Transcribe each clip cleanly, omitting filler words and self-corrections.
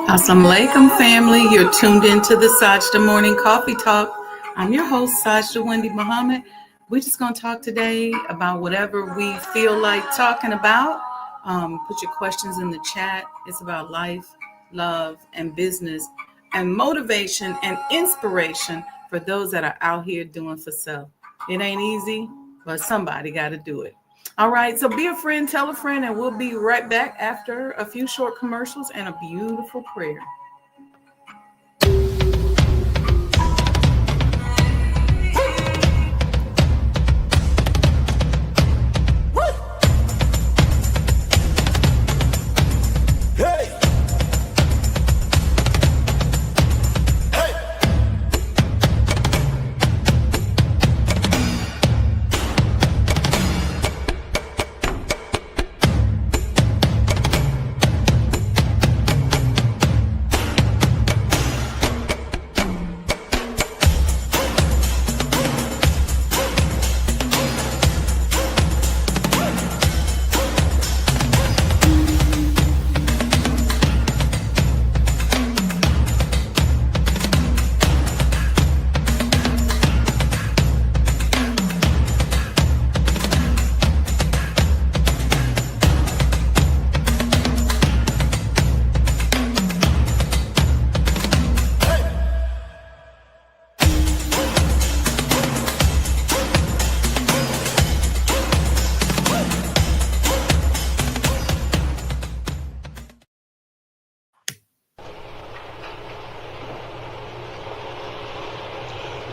Assalamu alaikum, family. You're tuned into the Sajdah Morning Coffee Talk. I'm your host, Sajdah Wendy Muhammad. We're just going to talk today about whatever we feel like talking about. Put your questions in the chat. It's about life, love, and business, and motivation and inspiration for those that are out here doing for self. It ain't easy, but somebody got to do it. All right, so be a friend, tell a friend, and we'll be right back after a few short commercials and a beautiful prayer.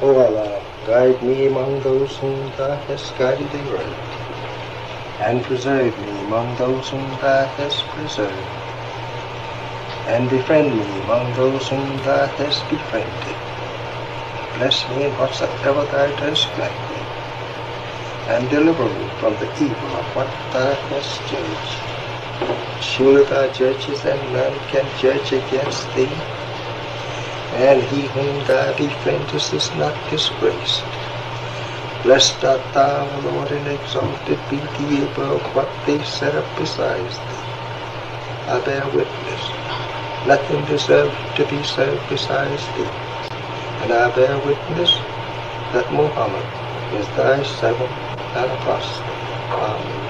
O Allah, guide me among those whom Thou hast guided aright, and preserve me among those whom Thou hast preserved, and befriend me among those whom Thou hast befriended. Bless me in whatsoever Thou dost grant me, and deliver me from the evil of what Thou hast judged. Surely Thou judgest, and none can judge against Thee, and he whom Thou befriendest is not disgraced. Blessed art Thou, O Lord, and exalted be Thee above what they set up besides Thee. I bear witness, nothing deserves to be served besides Thee, and I bear witness that Muhammad is Thy servant and apostle. Amen.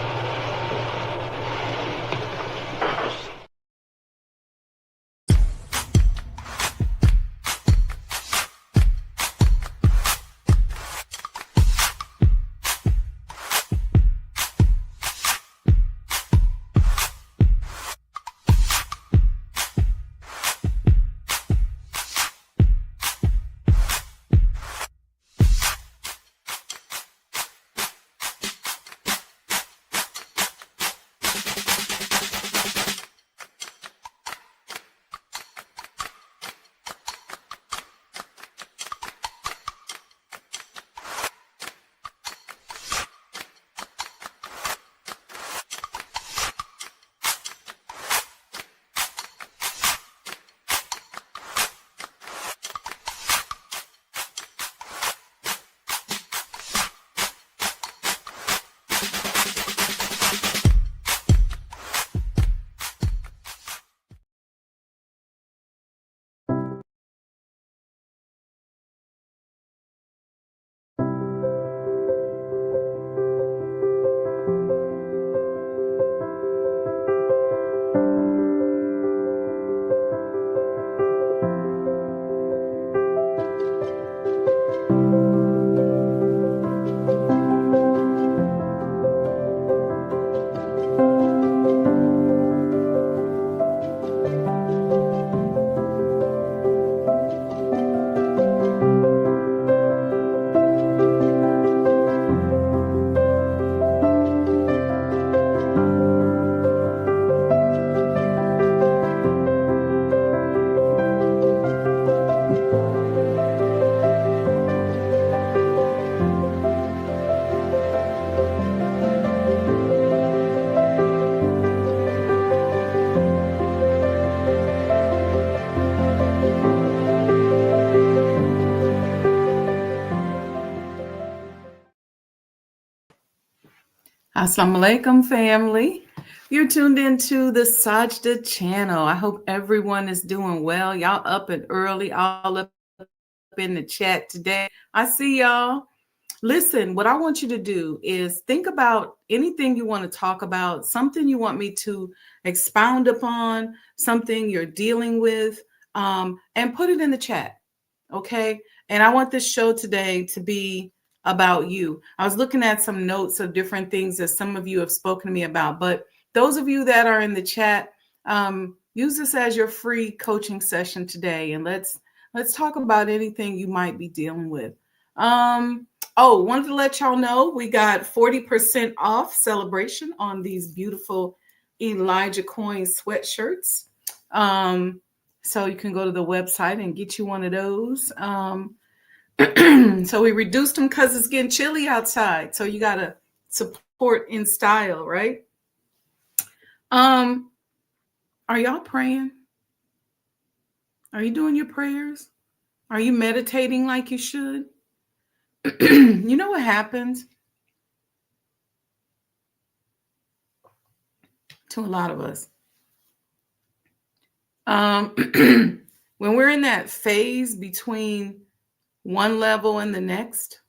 Assalamu alaikum, family. You're tuned into the Sajdah channel. I hope everyone is doing well. Y'all up and early, all up in the chat today. I see y'all. Listen, what I want you to do is think about anything you want to talk about, something you want me to expound upon, something you're dealing with, and put it in the chat. Okay. And I want this show today to be about you. I was looking at some notes of different things that some of you have spoken to me about, but those of you that are in the chat, use this as your free coaching session today, and let's talk about anything you might be dealing with. Wanted to let y'all know we got 40% off celebration on these beautiful Elijah Coin sweatshirts. So you can go to the website and get you one of those. So we reduced them because it's getting chilly outside. So you got to support in style, right? Are y'all praying? Are you doing your prayers? Are you meditating like you should? You know what happens to a lot of us? When we're in that phase between one level and the next,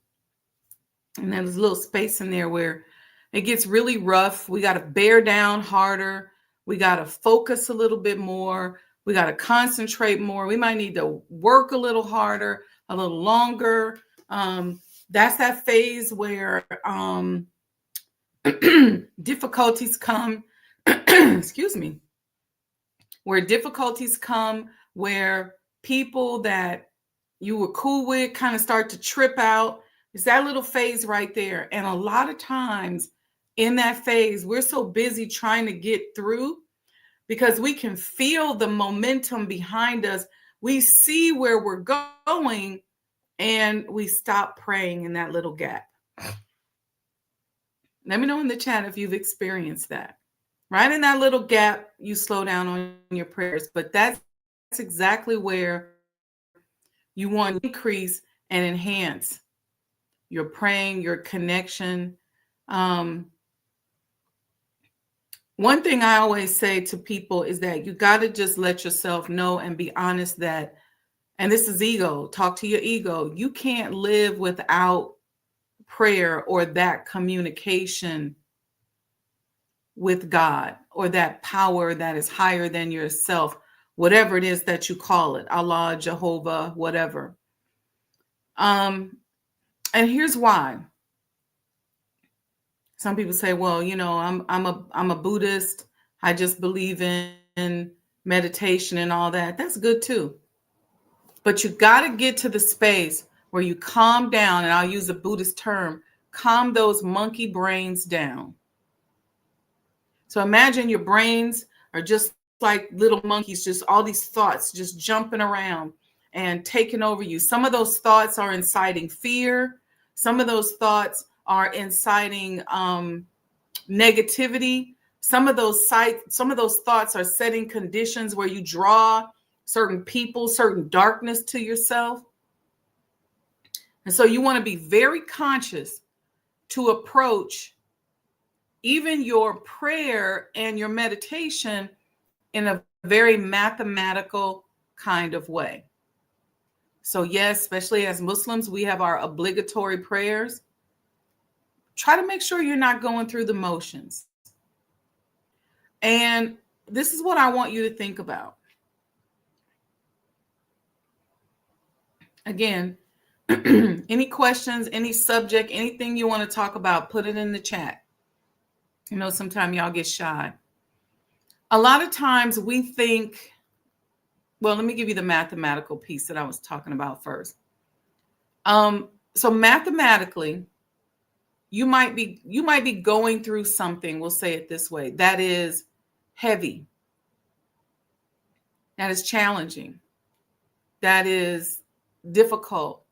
and there's a little space in there where it gets really rough. We got to bear down harder. We got to focus a little bit more. We got to concentrate more. We might need to work a little harder, a little longer. That's that phase where difficulties come. Excuse me. Where difficulties come, where people that you were cool with kind of start to trip out. It's that little phase right there. And a lot of times in that phase, we're so busy trying to get through because we can feel the momentum behind us. We see where we're going and we stop praying in that little gap. Let me know in the chat if you've experienced that. Right in that little gap, you slow down on your prayers. But that's exactly where you want to increase and enhance your praying, your connection. One thing I always say to people is that you got to just let yourself know and be honest that, and this is ego, talk to your ego. You can't live without prayer or that communication with God or that power that is higher than yourself, whatever it is that you call it, Allah, Jehovah, whatever. And here's why. Some people say, well, you know, I'm a Buddhist. I just believe in meditation and all that. That's good too. But you got to get to the space where you calm down, and I'll use a Buddhist term, calm those monkey brains down. So imagine your brains are just like little monkeys, just all these thoughts just jumping around and taking over you. Some of those thoughts are inciting fear. Some of those thoughts are inciting negativity. Some of those thoughts are setting conditions where you draw certain people, certain darkness to yourself. And so you want to be very conscious to approach even your prayer and your meditation in a very mathematical kind of way. So yes, especially as Muslims, we have our obligatory prayers. Try to make sure you're not going through the motions. And this is what I want you to think about. Again, any questions, any subject, anything you want to talk about, put it in the chat. You know, sometimes y'all get shy. A lot of times we think, well, let me give you the mathematical piece that I was talking about first. So mathematically, you might be going through something, we'll say it this way, that is heavy, that is challenging, that is difficult,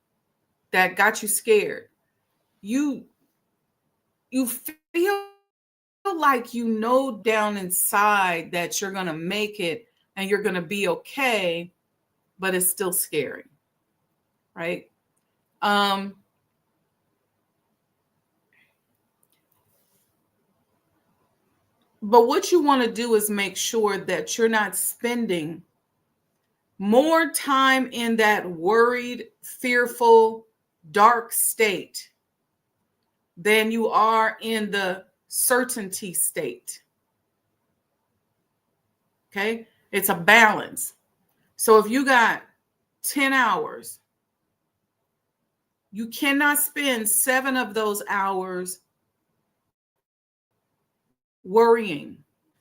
that got you scared. You feel like you know down inside that you're going to make it and you're going to be okay, but it's still scary, right? But what you want to do is make sure that you're not spending more time in that worried, fearful, dark state than you are in the certainty state. Okay? It's a balance. So if you got 10 hours, you cannot spend 7 of those hours worrying.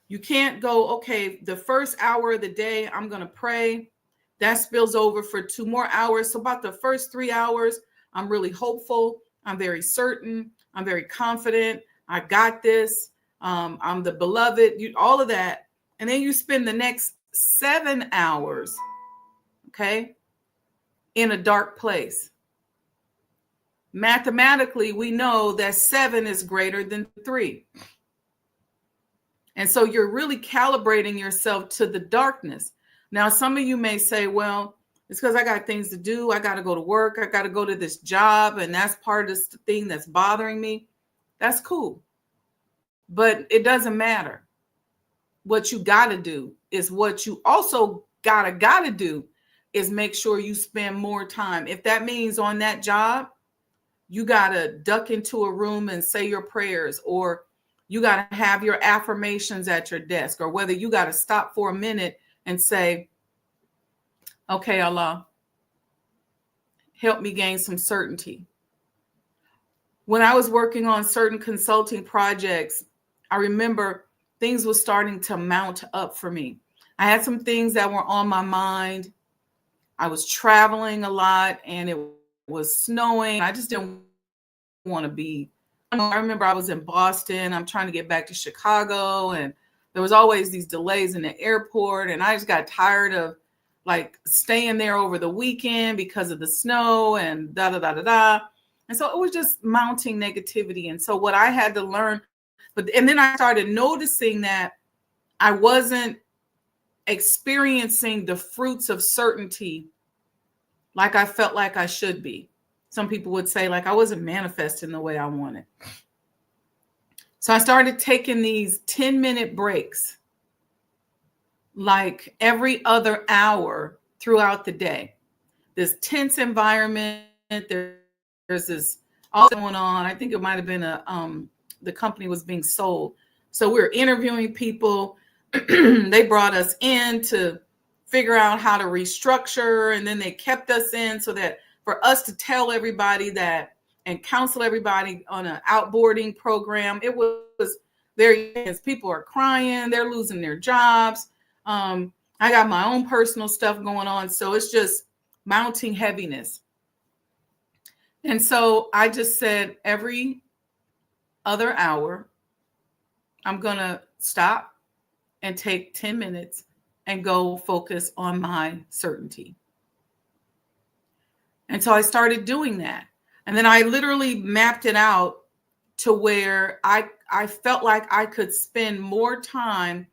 You can't go, okay, the first hour of the day, I'm going to pray. That spills over for 2 more hours. So about the first 3 hours, I'm really hopeful. I'm very certain. I'm very confident. I got this. I'm the beloved, all of that. And then you spend the next 7 hours, okay, in a dark place. Mathematically, we know that 7 is greater than 3. And so you're really calibrating yourself to the darkness. Now, some of you may say, well, it's because I got things to do. I got to go to work. I got to go to this job. And that's part of this thing that's bothering me. That's cool. But it doesn't matter. What you got to do is what you also got to do is make sure you spend more time. If that means on that job, you got to duck into a room and say your prayers, or you got to have your affirmations at your desk, or whether you got to stop for a minute and say, okay, Allah, help me gain some certainty. When I was working on certain consulting projects, I remember things were starting to mount up for me. I had some things that were on my mind. I was traveling a lot and it was snowing. I just didn't want to be. I remember I was in Boston. I'm trying to get back to Chicago, and there was always these delays in the airport. And I just got tired of like staying there over the weekend because of the snow and da da da da da. And so it was just mounting negativity. And so what I had to learn, and then I started noticing that I wasn't experiencing the fruits of certainty like I felt like I should be. Some people would say like I wasn't manifesting the way I wanted. So I started taking these 10-minute breaks like every other hour throughout the day. This tense environment, there's this all going on. I think it might have been the company was being sold. So we were interviewing people. They brought us in to figure out how to restructure, and then they kept us in so that for us to tell everybody that and counsel everybody on an outboarding program. It was very intense. People are crying, they're losing their jobs. I got my own personal stuff going on, so it's just mounting heaviness. And so I just said every other hour, I'm going to stop and take 10 minutes and go focus on my certainty. And so I started doing that. And then I literally mapped it out to where I felt like I could spend more time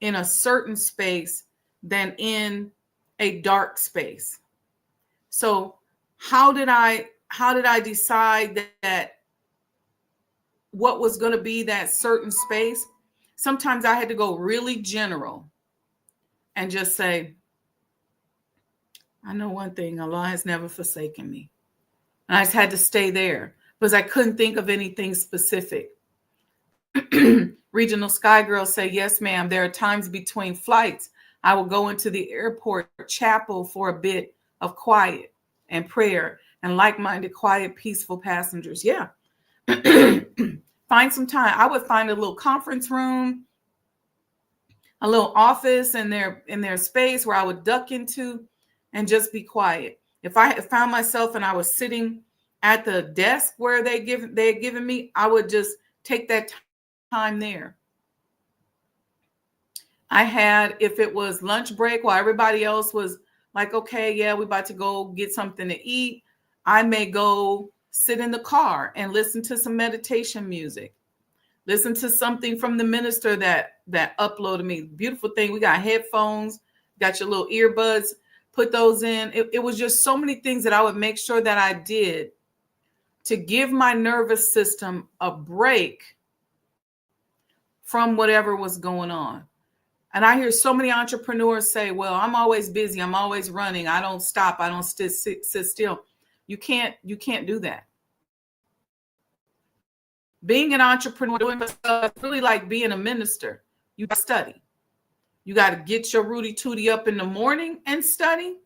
in a certain space than in a dark space. So how did I decide that what was going to be that certain space? Sometimes I had to go really general and just say, I know one thing, Allah has never forsaken me. And I just had to stay there because I couldn't think of anything specific. Regional Sky Girls say, yes, ma'am. There are times between flights, I will go into the airport chapel for a bit of quiet and prayer and like-minded, quiet, peaceful passengers. Yeah. Find some time. I would find a little conference room, a little office in their space where I would duck into and just be quiet. If I had found myself and I was sitting at the desk where they had given me, I would just take that time there. I had, if it was lunch break while everybody else was like, okay, yeah, we're about to go get something to eat, I may go sit in the car and listen to some meditation music. Listen to something from the minister that uploaded me. Beautiful thing. We got headphones, got your little earbuds, put those in. It was just so many things that I would make sure that I did to give my nervous system a break from whatever was going on. And I hear so many entrepreneurs say, well, I'm always busy. I'm always running. I don't stop. I don't sit still. You can't do that. Being an entrepreneur, doing stuff, it's really like being a minister. You got to study. You got to get your Rudy Tooty up in the morning and study.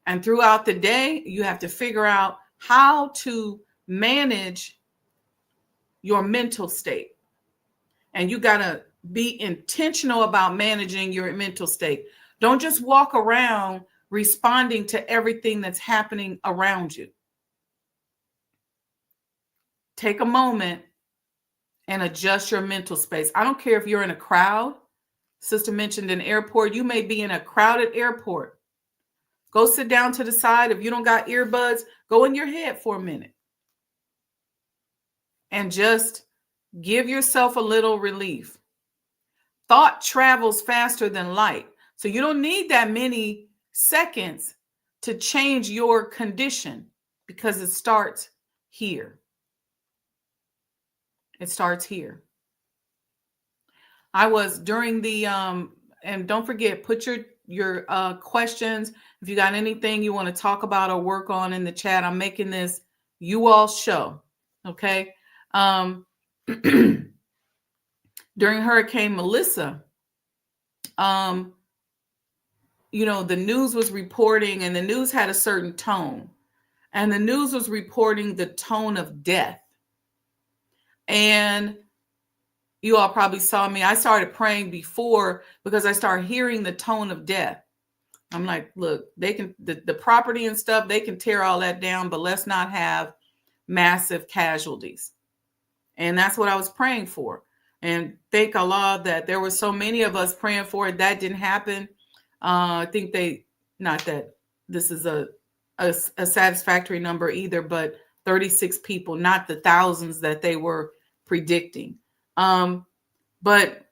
And throughout the day, you have to figure out how to manage your mental state. And you got to be intentional about managing your mental state. Don't just walk around responding to everything that's happening around you. Take a moment and adjust your mental space. I don't care if you're in a crowd. Sister mentioned an airport. You may be in a crowded airport. Go sit down to the side. If you don't got earbuds, go in your head for a minute. And just give yourself a little relief. Thought travels faster than light. So you don't need that many seconds to change your condition because it starts here. It starts here. I was during the, and don't forget, put your questions. If you got anything you want to talk about or work on in the chat, I'm making this you all show. Okay. During Hurricane Melissa, the news was reporting, and the news had a certain tone, and the news was reporting the tone of death. And you all probably saw me. I started praying before because I started hearing the tone of death. I'm like, look, they can, the property and stuff, they can tear all that down, but let's not have massive casualties. And that's what I was praying for. And thank Allah that there were so many of us praying for it. That didn't happen. I think not that this is a satisfactory number either, but 36 people, not the thousands that they were predicting. But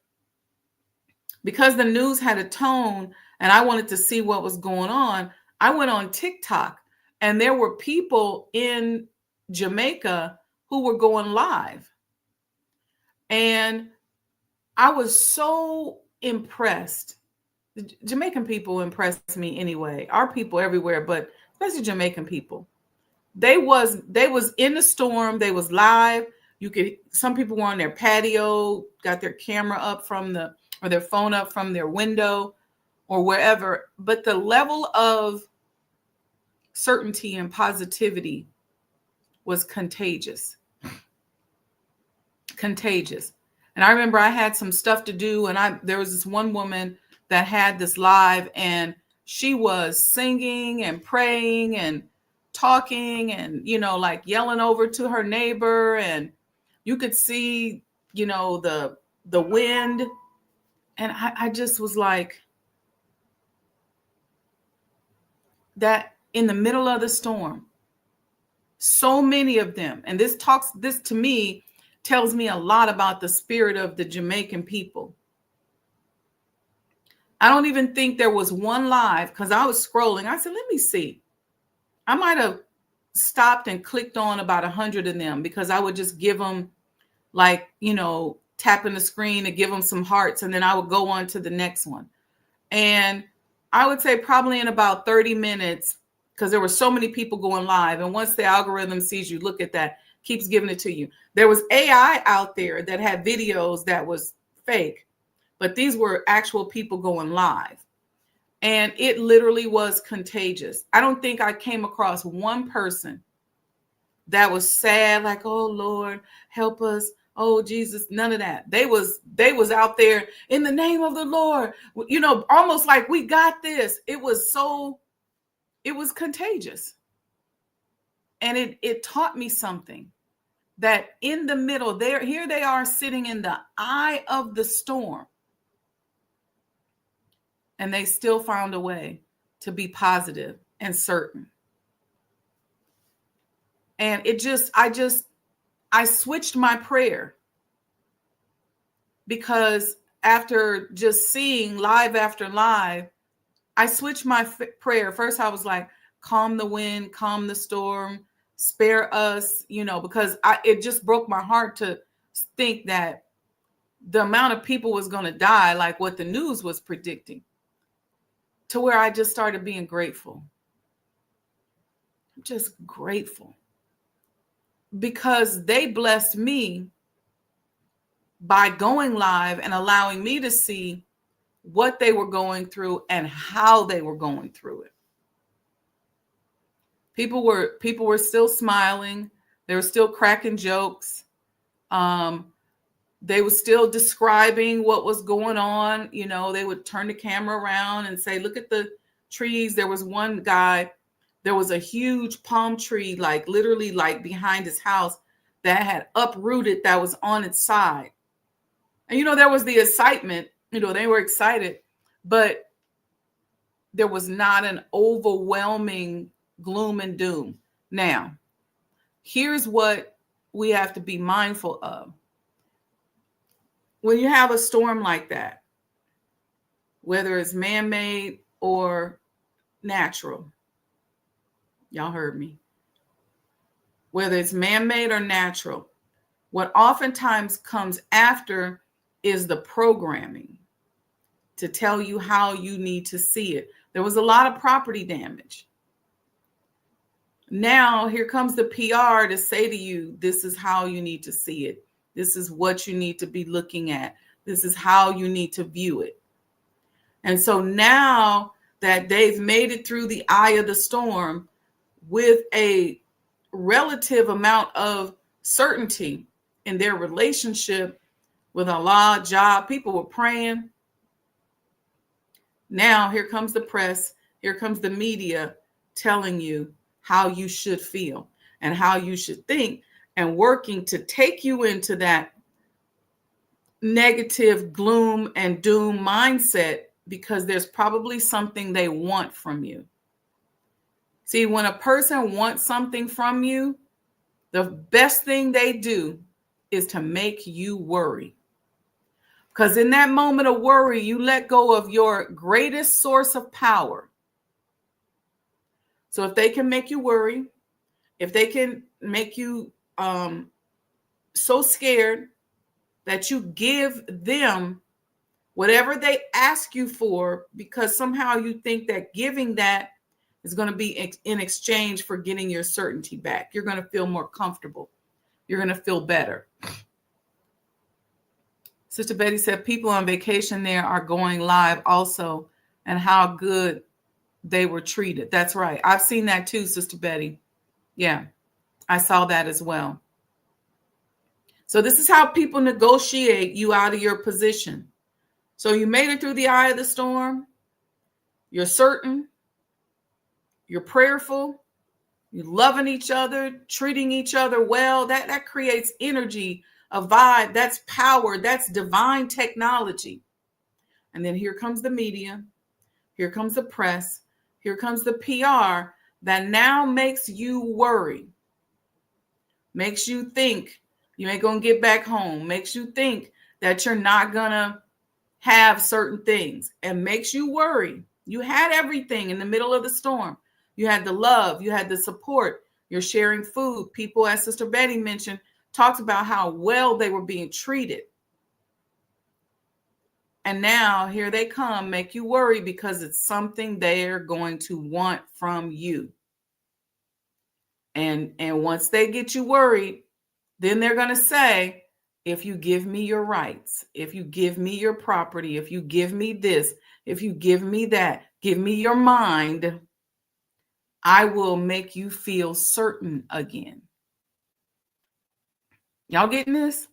because the news had a tone and I wanted to see what was going on, I went on TikTok, and there were people in Jamaica who were going live. And I was so impressed. The Jamaican people impress me anyway. Our people everywhere, but especially Jamaican people. They was in the storm. They was live. Some people were on their patio, got their camera up or their phone up from their window or wherever. But the level of certainty and positivity was contagious. Contagious. And I remember I had some stuff to do, and there was this one woman that had this live, and she was singing and praying and talking and, like yelling over to her neighbor, and you could see, the wind. And I just was like, that in the middle of the storm, so many of them, and this to me tells me a lot about the spirit of the Jamaican people. I don't even think there was one live, because I was scrolling. I said, let me see. I might have stopped and clicked on about 100 of them, because I would just give them tapping the screen to give them some hearts, and then I would go on to the next one. And I would say probably in about 30 minutes, because there were so many people going live. And once the algorithm sees you look at that, keeps giving it to you. There was AI out there that had videos that was fake, but these were actual people going live. And it literally was contagious. I don't think I came across one person that was sad, like, oh Lord, help us. Oh Jesus, none of that. They was out there in the name of the Lord, almost like we got this. It was contagious. And it taught me something, that in the middle here they are sitting in the eye of the storm, and they still found a way to be positive and certain. And I switched my prayer, because after just seeing live after live, I switched my prayer. First, I was like, calm the wind, calm the storm, spare us, because it just broke my heart to think that the amount of people was going to die, like what the news was predicting, to where I just started being grateful. I'm just grateful because they blessed me by going live and allowing me to see what they were going through and how they were going through it. People were still smiling. They were still cracking jokes. They were still describing what was going on. You know, they would turn the camera around and say, look at the trees. There was one guy, there was a huge palm tree, like literally like behind his house that had uprooted, that was on its side. And, you know, there was the excitement, you know, they were excited, but there was not an overwhelming gloom and doom. Now, here's what we have to be mindful of. When you have a storm like that, whether it's man-made or natural, y'all heard me, whether it's man-made or natural, what oftentimes comes after is the programming to tell you how you need to see it. There was a lot of property damage. Now, here comes the PR to say to you, this is how you need to see it. This is what you need to be looking at. This is how you need to view it. And so now that they've made it through the eye of the storm with a relative amount of certainty in their relationship with Allah, job, people were praying. Now here comes the press, here comes the media telling you how you should feel and how you should think, and working to take you into that negative gloom and doom mindset because there's probably something they want from you. See, when a person wants something from you, the best thing they do is to make you worry. Because in that moment of worry, you let go of your greatest source of power. So if they can make you worry, if they can make you so scared that you give them whatever they ask you for, because somehow you think that giving that is going to be in exchange for getting your certainty back. You're going to feel more comfortable. You're going to feel better. Sister Betty said people on vacation there are going live also, and how good they were treated. That's right. I've seen that too, Sister Betty. Yeah, I saw that as well. So this is how people negotiate you out of your position. So you made it through the eye of the storm. You're certain. You're prayerful. You're loving each other, treating each other well. That creates energy, a vibe. That's power. That's divine technology. And then here comes the media. Here comes the press. Here comes the PR that now makes you worry. Makes you think you ain't going to get back home. Makes you think that you're not going to have certain things, and makes you worry. You had everything in the middle of the storm. You had the love. You had the support. You're sharing food. People, as Sister Betty mentioned, talked about how well they were being treated. And now here they come, make you worry because it's something they're going to want from you. And once they get you worried, then they're going to say, if you give me your rights, if you give me your property, if you give me this, if you give me that, give me your mind, I will make you feel certain again. Y'all getting this?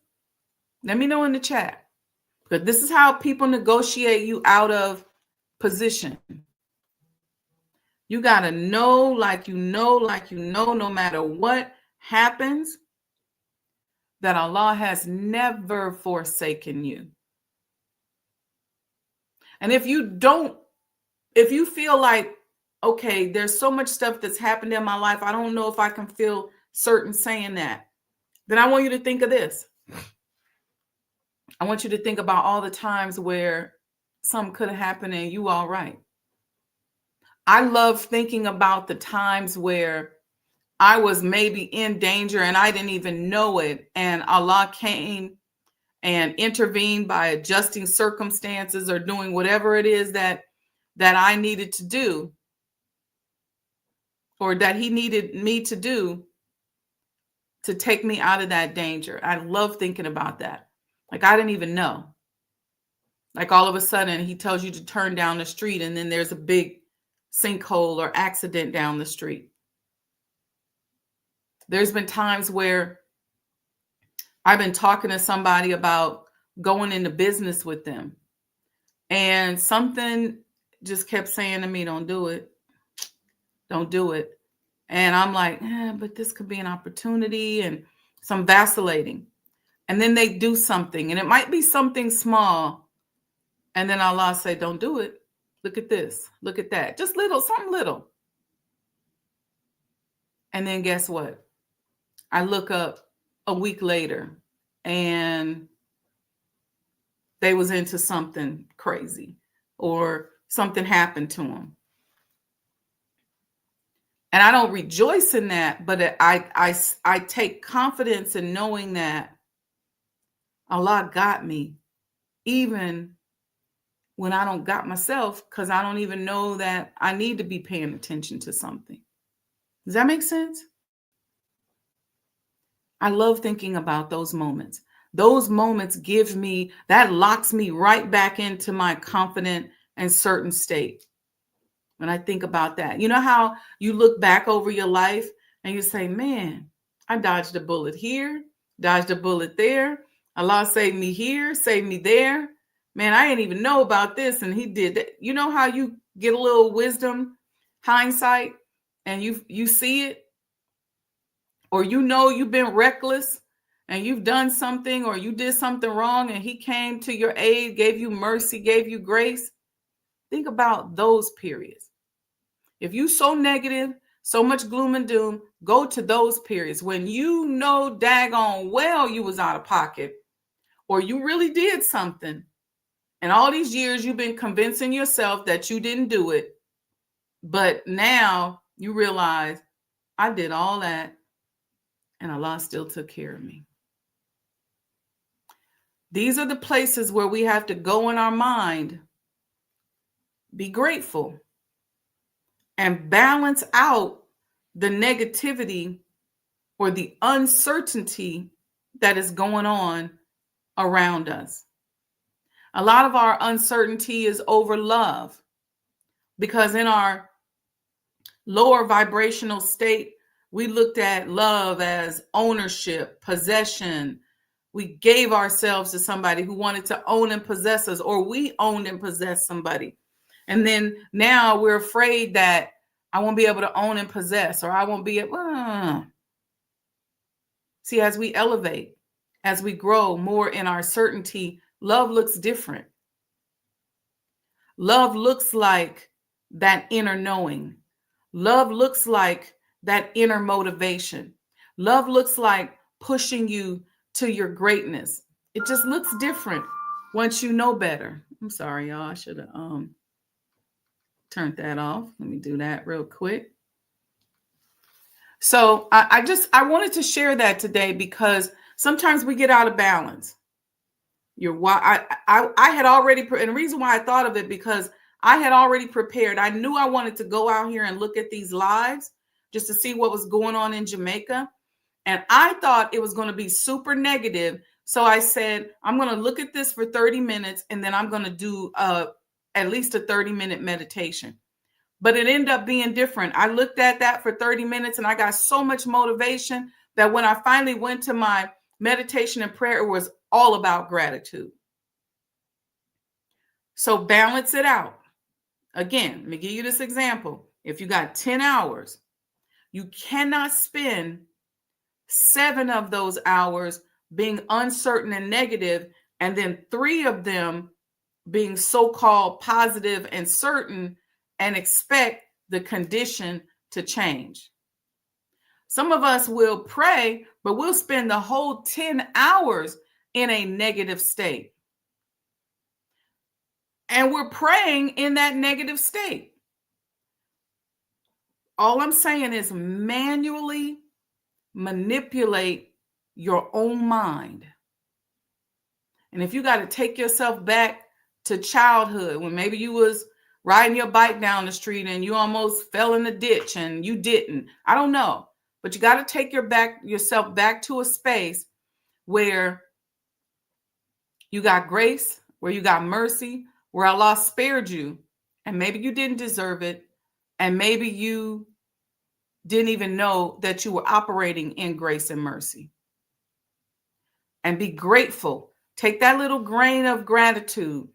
Let me know in the chat. But this is how people negotiate you out of position. You got to know, no matter what happens, that Allah has never forsaken you. And if you feel like, okay, there's so much stuff that's happened in my life, I don't know if I can feel certain saying that, then I want you to think of this. I want you to think about all the times where something could have happened and you all right. I love thinking about the times where I was maybe in danger and I didn't even know it, and Allah came and intervene by adjusting circumstances or doing whatever it is that I needed to do, or that he needed me to do to take me out of that danger. I love thinking about that. Like, I didn't even know. Like, all of a sudden he tells you to turn down the street and then there's a big sinkhole or accident down the street. There's been times where I've been talking to somebody about going into business with them, and something just kept saying to me, don't do it. Don't do it. And I'm like, but this could be an opportunity. And so I'm vacillating. And then they do something, and it might be something small. And then Allah say, don't do it. Look at this. Look at that. Just little, something little. And then guess what? I look up a week later and they was into something crazy, or something happened to them. And I don't rejoice in that, but I take confidence in knowing that Allah got me, even when I don't got myself, because I don't even know that I need to be paying attention to something. Does that make sense? I love thinking about those moments. Those moments that locks me right back into my confident and certain state. When I think about that, you know how you look back over your life and you say, man, I dodged a bullet here, dodged a bullet there. Allah saved me here, saved me there. Man, I didn't even know about this, and he did that. You know how you get a little wisdom, hindsight, and you see it? Or you've been reckless and you've done something, or you did something wrong and he came to your aid, gave you mercy, gave you grace. Think about those periods. If you so negative, so much gloom and doom, go to those periods when you know daggone well you was out of pocket, or you really did something. And all these years you've been convincing yourself that you didn't do it. But now you realize, I did all that and Allah still took care of me. These are the places where we have to go in our mind, be grateful, and balance out the negativity or the uncertainty that is going on around us. A lot of our uncertainty is over love, because in our lower vibrational state, we looked at love as ownership, possession. We gave ourselves to somebody who wanted to own and possess us, or we owned and possessed somebody. And then now we're afraid that I won't be able to own and possess, or I won't be able. See, as we elevate, as we grow more in our certainty, love looks different. Love looks like that inner knowing. Love looks like that inner motivation. Love looks like pushing you to your greatness. It just looks different once you know better. I'm sorry, y'all. I should have turned that off. Let me do that real quick. So I wanted to share that today, because sometimes we get out of balance. I had already, and the reason why I thought of it, because I had already prepared. I knew I wanted to go out here and look at these lives just to see what was going on in Jamaica. And I thought it was going to be super negative. So I said, I'm going to look at this for 30 minutes and then I'm going to do at least a 30-minute meditation. But it ended up being different. I looked at that for 30 minutes and I got so much motivation that when I finally went to my meditation and prayer, it was all about gratitude. So balance it out. Again, let me give you this example. If you got 10 hours, you cannot spend 7 of those hours being uncertain and negative, and then 3 of them being so-called positive and certain, and expect the condition to change. Some of us will pray, but we'll spend the whole 10 hours in a negative state. And we're praying in that negative state. All I'm saying is manually manipulate your own mind. And if you got to take yourself back to childhood, when maybe you was riding your bike down the street and you almost fell in the ditch and you didn't, I don't know, but you got to take yourself back to a space where you got grace, where you got mercy, where Allah spared you, and maybe you didn't deserve it, and maybe you didn't even know that you were operating in grace and mercy. And be grateful. Take that little grain of gratitude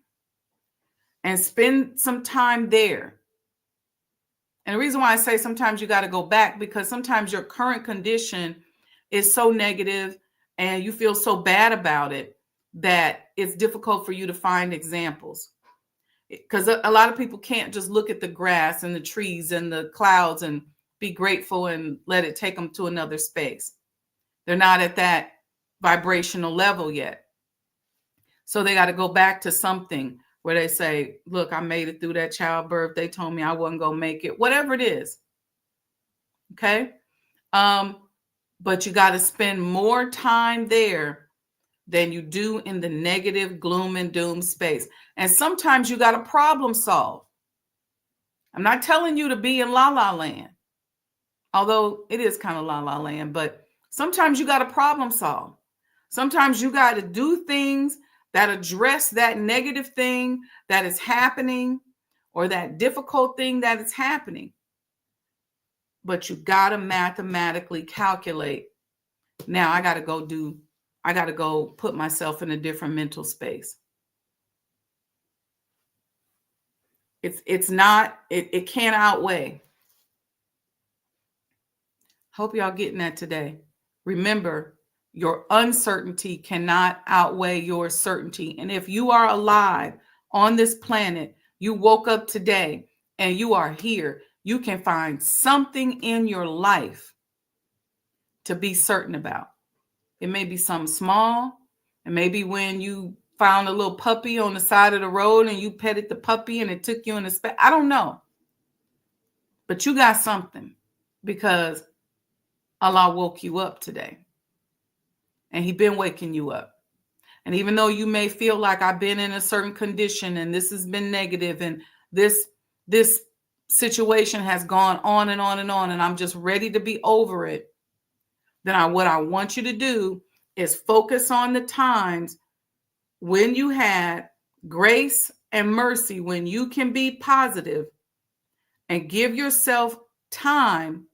and spend some time there. And the reason why I say sometimes you got to go back, because sometimes your current condition is so negative and you feel so bad about it that it's difficult for you to find examples. Because a lot of people can't just look at the grass and the trees and the clouds and be grateful and let it take them to another space. They're not at that vibrational level yet. So they got to go back to something where they say, look, I made it through that childbirth. They told me I wasn't going to make it, whatever it is. Okay. But you got to spend more time there than you do in the negative gloom and doom space. And sometimes you got to problem solve. I'm not telling you to be in la la land, although it is kind of la la land, but sometimes you got to problem solve. Sometimes you got to do things that address that negative thing that is happening or that difficult thing that is happening. But you got to mathematically calculate. Now I got to go put myself in a different mental space. It can't outweigh. Hope y'all getting that today. Remember, your uncertainty cannot outweigh your certainty. And if you are alive on this planet, you woke up today and you are here, you can find something in your life to be certain about. It may be something small. And maybe when you found a little puppy on the side of the road and you petted the puppy and it took you in a space. I don't know. But you got something because Allah woke you up today. And He's been waking you up. And even though you may feel like I've been in a certain condition and this has been negative and this situation has gone on and on and on and I'm just ready to be over it, then what I want you to do is focus on the times when you had grace and mercy, when you can be positive, and give yourself time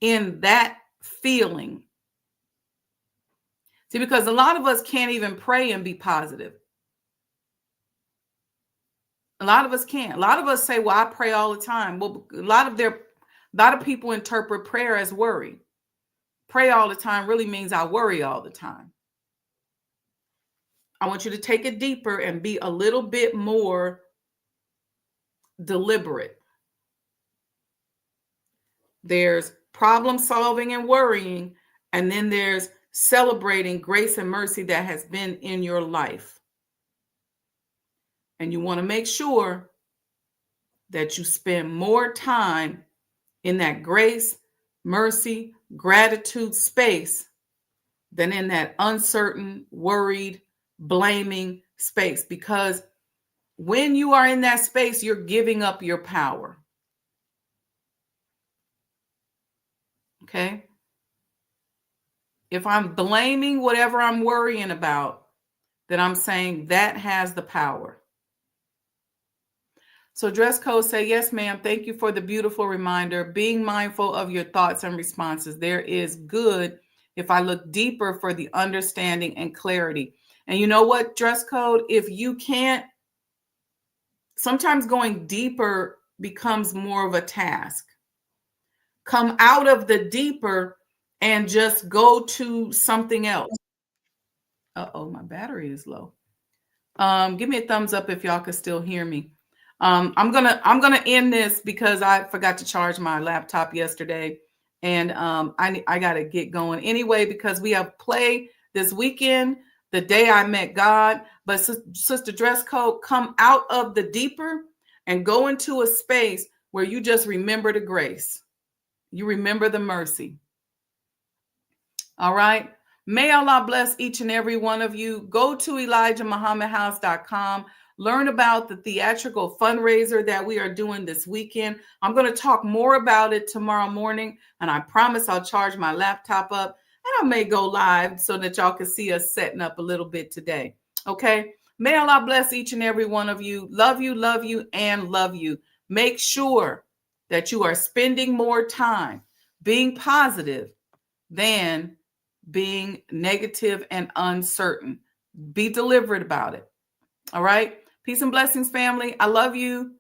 in that feeling. See, because a lot of us can't even pray and be positive. A lot of us can't. A lot of us say, well, I pray all the time. Well, a lot of people interpret prayer as worry. Pray all the time really means I worry all the time. I want you to take it deeper and be a little bit more deliberate. There's problem solving and worrying, and then there's celebrating grace and mercy that has been in your life. And you want to make sure that you spend more time in that grace, mercy, gratitude space than in that uncertain, worried, blaming space. Because when you are in that space, you're giving up your power. Okay? If I'm blaming whatever I'm worrying about, then I'm saying that has the power. So dress code say, yes, ma'am. Thank you for the beautiful reminder. Being mindful of your thoughts and responses. There is good if I look deeper for the understanding and clarity. And you know what, dress code? If you can't, sometimes going deeper becomes more of a task. Come out of the deeper and just go to something else. Uh-oh, my battery is low. Give me a thumbs up if y'all can still hear me. I'm gonna end this because I forgot to charge my laptop yesterday, and I gotta get going anyway because we have play this weekend, the day I met God. But Sister Dress Code, come out of the deeper and go into a space where you just remember the grace, you remember the mercy. All right. May Allah bless each and every one of you. Go to ElijahMuhammadHouse.com. Learn about the theatrical fundraiser that we are doing this weekend. I'm going to talk more about it tomorrow morning, and I promise I'll charge my laptop up, and I may go live so that y'all can see us setting up a little bit today. Okay? May Allah bless each and every one of you. Love you, and love you. Make sure that you are spending more time being positive than being negative and uncertain. Be deliberate about it. All right. Peace and blessings, family. I love you.